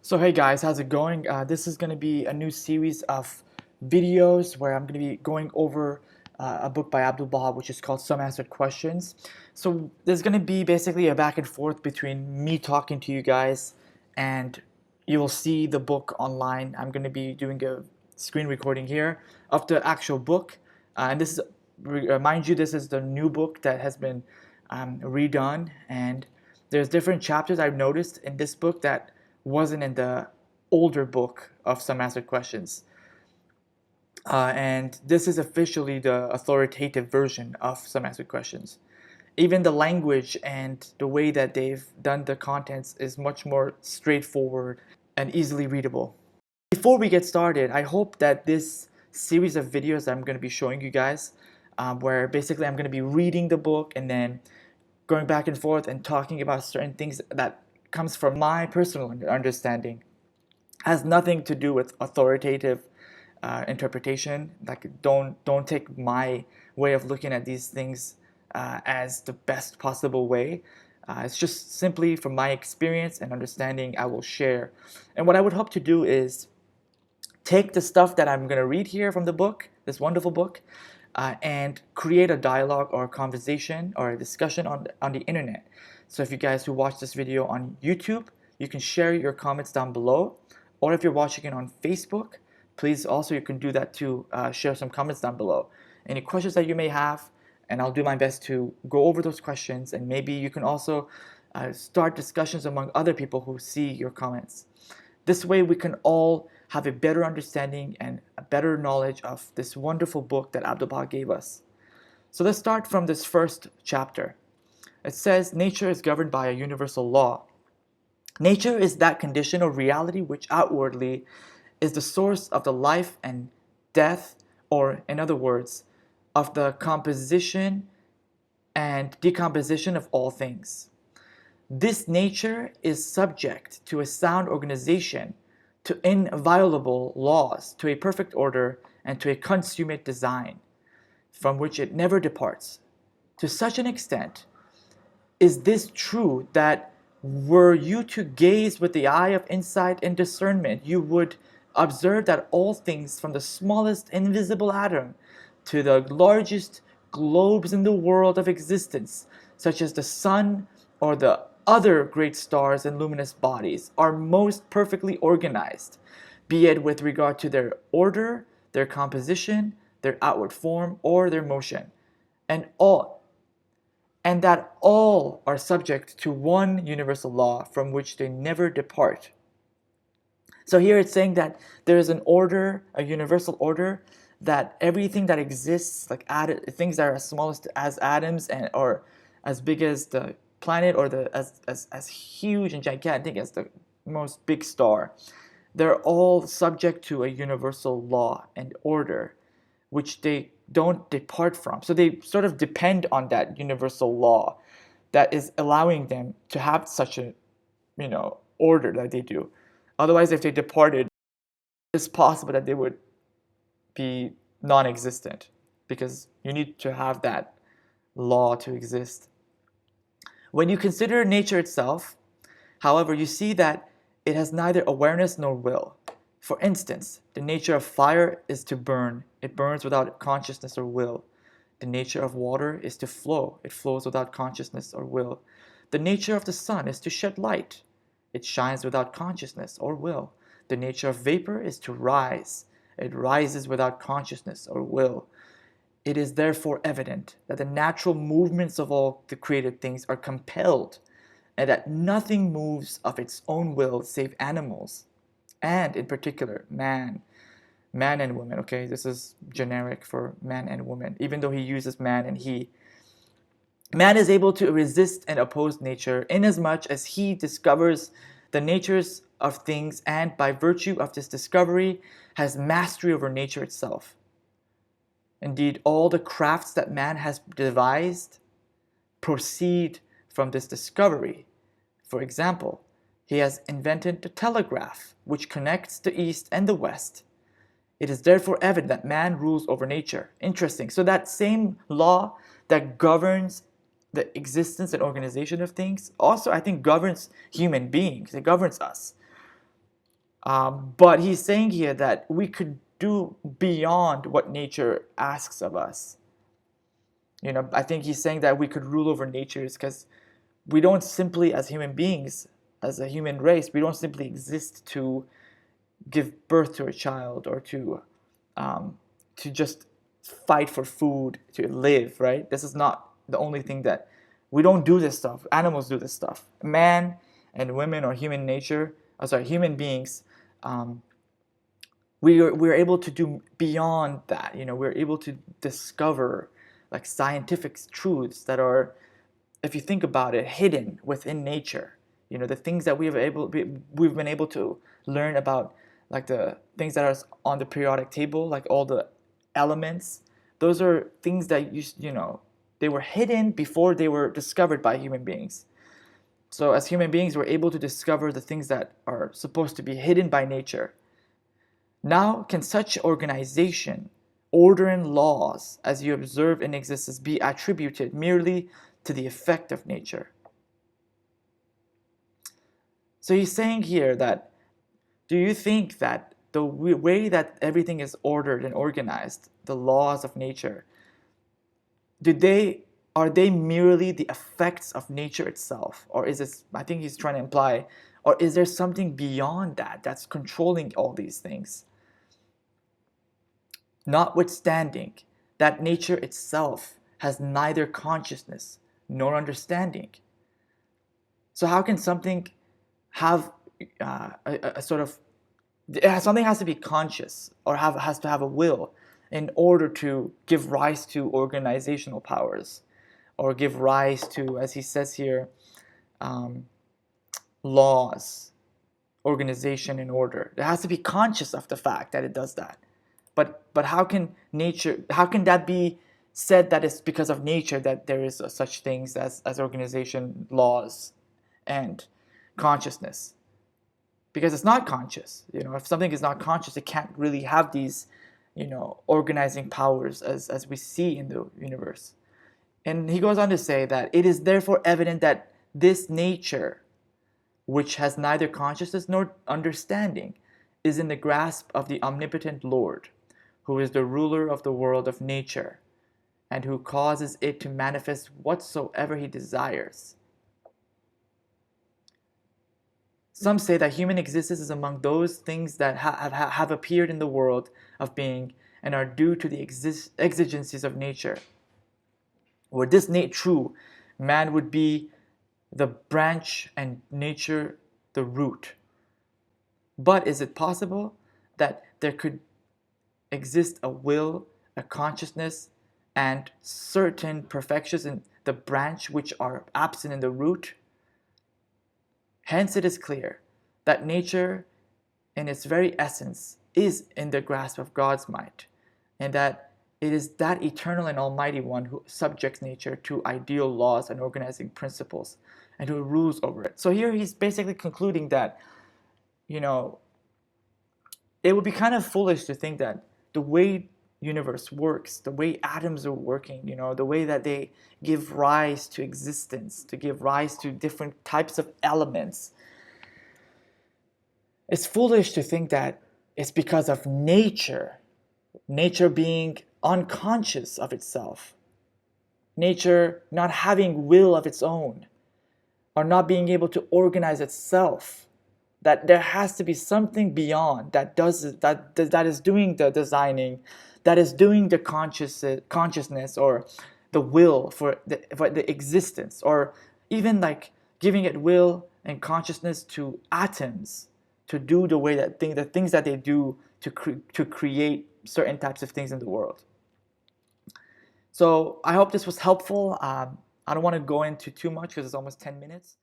So hey guys, how's it going? This is going to be a new series of videos where I'm going to be going over a book by Abdu'l-Baha which is called Some Answered Questions. So there's going to be basically a back and forth between me talking to you guys and you will see the book online. I'm going to be doing a screen recording here of the actual book. And this is, mind you, this is the new book that has been redone, and there's different chapters I've noticed in this book that wasn't in the older book of Some Answered Questions. And this is officially the authoritative version of Some Answered Questions. Even the language and the way that they've done the contents is much more straightforward and easily readable. Before we get started, I hope that this series of videos that I'm going to be showing you guys, where basically I'm going to be reading the book and then going back and forth and talking about certain things that comes from my personal understanding, has nothing to do with authoritative interpretation. Like don't take my way of looking at these things as the best possible way. It's just simply from my experience and understanding I will share. And what I would hope to do is take the stuff that I'm going to read here from the book, this wonderful book, and create a dialogue or a conversation or a discussion on the internet. So if you guys who watch this video on YouTube, you can share your comments down below. Or if you're watching it on Facebook, please also you can do that too. Share some comments down below. Any questions that you may have, and I'll do my best to go over those questions. And maybe you can also start discussions among other people who see your comments. This way we can all have a better understanding and a better knowledge of this wonderful book that Abdu'l-Baha gave us. So let's start from this first chapter. It says, nature is governed by a universal law. Nature is that condition or reality which outwardly is the source of the life and death, or in other words, of the composition and decomposition of all things. This nature is subject to a sound organization, to inviolable laws, to a perfect order, and to a consummate design, from which it never departs. To such an extent is this true that were you to gaze with the eye of insight and discernment, you would observe that all things, from the smallest invisible atom to the largest globes in the world of existence, such as the sun or the other great stars and luminous bodies, are most perfectly organized, be it with regard to their order, their composition, their outward form, or their motion, and that all are subject to one universal law from which they never depart. So here it's saying that there is an order, a universal order, that everything that exists, like things that are as small as atoms or as big as the planet, or as huge and gigantic as the most big star, they're all subject to a universal law and order, which they don't depart from. So they sort of depend on that universal law that is allowing them to have such a, order that they do. Otherwise, if they departed, it's possible that they would be non-existent, because you need to have that law to exist. When you consider nature itself, however, you see that it has neither awareness nor will. For instance, the nature of fire is to burn. It burns without consciousness or will. The nature of water is to flow. It flows without consciousness or will. The nature of the sun is to shed light. It shines without consciousness or will. The nature of vapor is to rise. It rises without consciousness or will. It is therefore evident that the natural movements of all the created things are compelled, and that nothing moves of its own will save animals, and in particular man and woman. Okay, this is generic for man and woman, even though he uses man and he. Man is able to resist and oppose nature inasmuch as he discovers the natures of things, and by virtue of this discovery has mastery over nature itself. Indeed, all the crafts that man has devised proceed from this discovery. For example, he has invented the telegraph, which connects the East and the West. It is therefore evident that man rules over nature. Interesting. So that same law that governs the existence and organization of things also, I think, governs human beings. It governs us. But he's saying here that we could do beyond what nature asks of us. I think he's saying that we could rule over nature because we don't simply, as human beings, as a human race, we don't simply exist to give birth to a child or to just fight for food to live, right? This is not the only thing that we don't do this stuff. Animals do this stuff. Man and women or human nature, human beings, we're able to do beyond that. We're able to discover like scientific truths that are, if you think about it, hidden within nature. The things that we've been able to learn about, like the things that are on the periodic table, like all the elements. Those are things that they were hidden before they were discovered by human beings. So as human beings, we're able to discover the things that are supposed to be hidden by nature. Now, can such organization, order, and laws as you observe in existence be attributed merely to the effect of nature? So he's saying here that, do you think that the way that everything is ordered and organized, the laws of nature, are they merely the effects of nature itself? Or is this, I think he's trying to imply, or is there something beyond that that's controlling all these things? Notwithstanding that nature itself has neither consciousness nor understanding. So how can something have a sort of, something has to be conscious or has to have a will in order to give rise to organizational powers, or give rise to, as he says here, laws, organization, and order. It has to be conscious of the fact that it does that. But how can that be said that it's because of nature that there is such things as organization, laws, and consciousness? Because it's not conscious. If something is not conscious, it can't really have these, organizing powers as we see in the universe. And he goes on to say that it is therefore evident that this nature, which has neither consciousness nor understanding, is in the grasp of the omnipotent Lord, who is the ruler of the world of nature, and who causes it to manifest whatsoever he desires. Some say that human existence is among those things that have appeared in the world of being and are due to the exigencies of nature. Were this true, man would be the branch and nature the root. But is it possible that there could exist a will, a consciousness, and certain perfections in the branch which are absent in the root? Hence it is clear that nature in its very essence is in the grasp of God's might, and that it is that eternal and almighty one who subjects nature to ideal laws and organizing principles, and who rules over it. So here he's basically concluding that, it would be kind of foolish to think that the way universe works, the way atoms are working, the way that they give rise to existence, to give rise to different types of elements, it's foolish to think that it's because of nature being unconscious of itself, nature not having will of its own, or not being able to organize itself, that there has to be something beyond that is doing the designing, that is doing the consciousness or the will for the existence, or even like giving it will and consciousness to atoms to do the things that they do to create certain types of things in the world. So I hope this was helpful. I don't want to go into too much because it's almost 10 minutes.